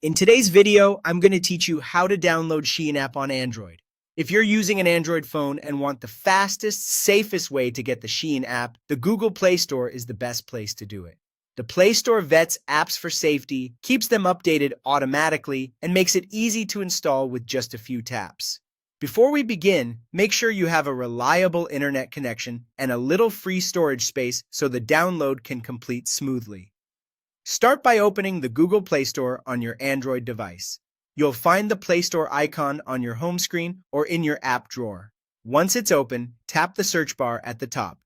In today's video, I'm going to teach you how to download Shein app on Android. If you're using an Android phone and want the fastest, safest way to get the Shein app, the Google Play Store is the best place to do it. The Play Store vets apps for safety, keeps them updated automatically, and makes it easy to install with just a few taps. Before we begin, make sure you have a reliable internet connection and a little free storage space so the download can complete smoothly. Start by opening the Google Play Store on your Android device. You'll find the Play Store icon on your home screen or in your app drawer. Once it's open, tap the search bar at the top.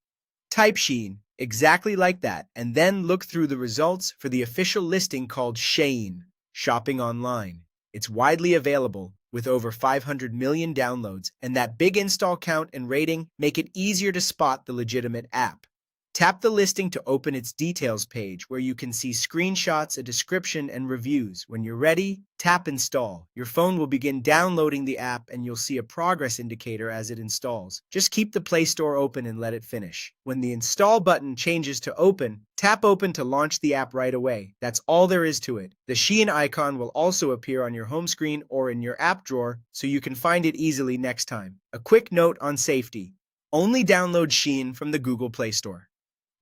Type Shein, exactly like that, and then look through the results for the official listing called Shein, Shopping Online. It's widely available, with over 500 million downloads, and that big install count and rating make it easier to spot the legitimate app. Tap the listing to open its details page where you can see screenshots, a description, and reviews. When you're ready, tap Install. Your phone will begin downloading the app and you'll see a progress indicator as it installs. Just keep the Play Store open and let it finish. When the Install button changes to Open, tap Open to launch the app right away. That's all there is to it. The Shein icon will also appear on your home screen or in your app drawer so you can find it easily next time. A quick note on safety. Only download Shein from the Google Play Store.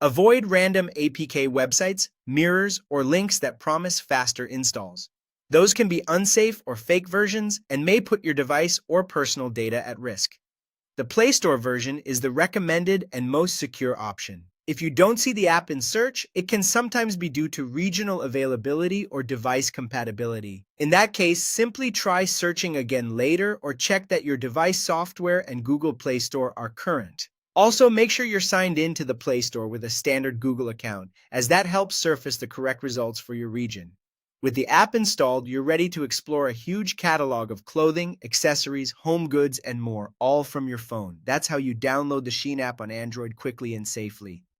Avoid random APK websites, mirrors, or links that promise faster installs. Those can be unsafe or fake versions and may put your device or personal data at risk. The Play Store version is the recommended and most secure option. If you don't see the app in search, it can sometimes be due to regional availability or device compatibility. In that case, simply try searching again later or check that your device software and Google Play Store are current. Also, make sure you're signed in to the Play Store with a standard Google account, as that helps surface the correct results for your region. With the app installed, you're ready to explore a huge catalog of clothing, accessories, home goods, and more, all from your phone. That's how you download the Shein app on Android quickly and safely.